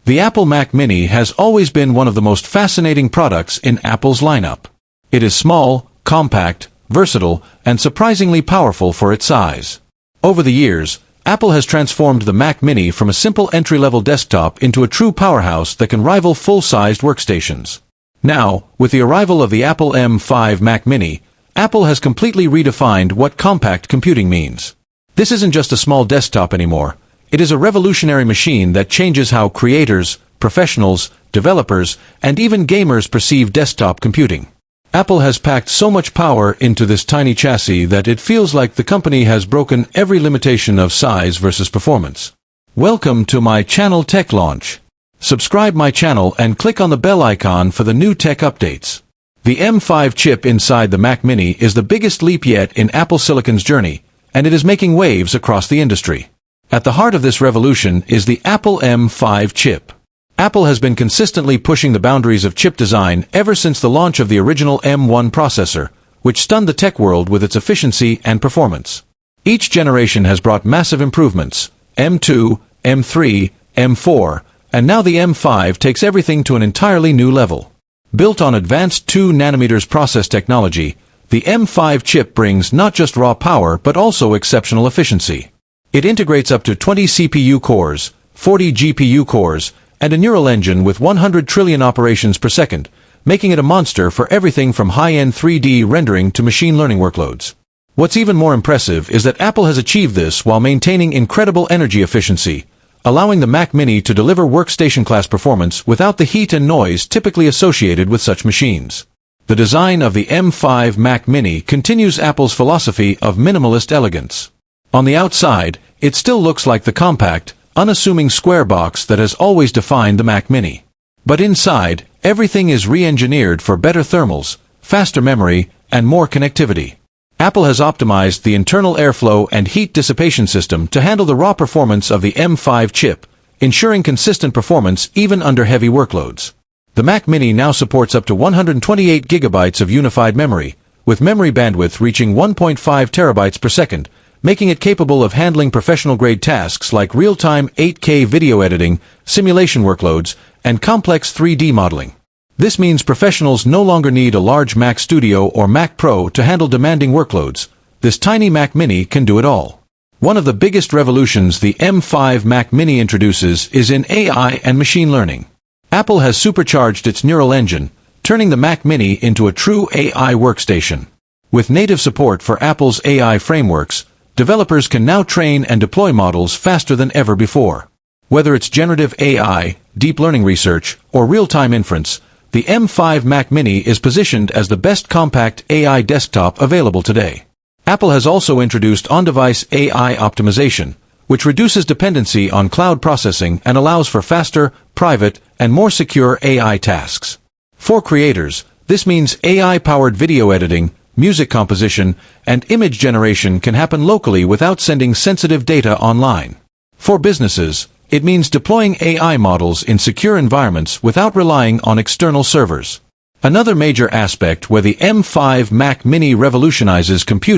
The Apple Mac Mini has always been one of the most fascinating products in Apple's lineup. It is small, compact, versatile, and surprisingly powerful for its size. Over the years, Apple has transformed the Mac Mini from a simple entry-level desktop into a true powerhouse that can rival full-sized workstations. Now, with the arrival of the Apple M5 Mac Mini, Apple has completely redefined what compact computing means. This isn't just a small desktop anymore. It is a revolutionary machine that changes how creators, professionals, developers, and even gamers perceive desktop computing. Apple has packed so much power into this tiny chassis that it feels like the company has broken every limitation of size versus performance. Welcome to my channel Tech Launch. Subscribe my channel and click on the bell icon for the new tech updates. The M5 chip inside the Mac Mini is the biggest leap yet in Apple Silicon's journey, and it is making waves across the industry. At the heart of this revolution is the Apple M5 chip. Apple has been consistently pushing the boundaries of chip design ever since the launch of the original M1 processor, which stunned the tech world with its efficiency and performance. Each generation has brought massive improvements: M2, M3, M4, and now the M5 takes everything to an entirely new level. Built on advanced 2nm process technology, the M5 chip brings not just raw power but also exceptional efficiency. It integrates up to 20 CPU cores, 40 GPU cores, and a neural engine with 100 trillion operations per second, making it a monster for everything from high-end 3D rendering to machine learning workloads. What's even more impressive is that Apple has achieved this while maintaining incredible energy efficiency, allowing the Mac Mini to deliver workstation-class performance without the heat and noise typically associated with such machines. The design of the M5 Mac Mini continues Apple's philosophy of minimalist elegance. On the outside, it still looks like the compact, unassuming square box that has always defined the Mac Mini. But inside, everything is re-engineered for better thermals, faster memory, and more connectivity. Apple has optimized the internal airflow and heat dissipation system to handle the raw performance of the M5 chip, ensuring consistent performance even under heavy workloads. The Mac Mini now supports up to 128 GB of unified memory, with memory bandwidth reaching 1.5 TB per second, making it capable of handling professional-grade tasks like real-time 8K video editing, simulation workloads, and complex 3D modeling. This means professionals no longer need a large Mac Studio or Mac Pro to handle demanding workloads. This tiny Mac Mini can do it all. One of the biggest revolutions the M5 Mac Mini introduces is in AI and machine learning. Apple has supercharged its neural engine, turning the Mac Mini into a true AI workstation. With native support for Apple's AI frameworks, developers can now train and deploy models faster than ever before. Whether it's generative AI, deep learning research, or real-time inference, the M5 Mac Mini is positioned as the best compact AI desktop available today. Apple has also introduced on-device AI optimization, which reduces dependency on cloud processing and allows for faster, private, and more secure AI tasks. For creators, this means AI-powered video editing, music composition, and image generation can happen locally without sending sensitive data online. For businesses, it means deploying AI models in secure environments without relying on external servers. Another major aspect where the M5 Mac Mini revolutionizes computing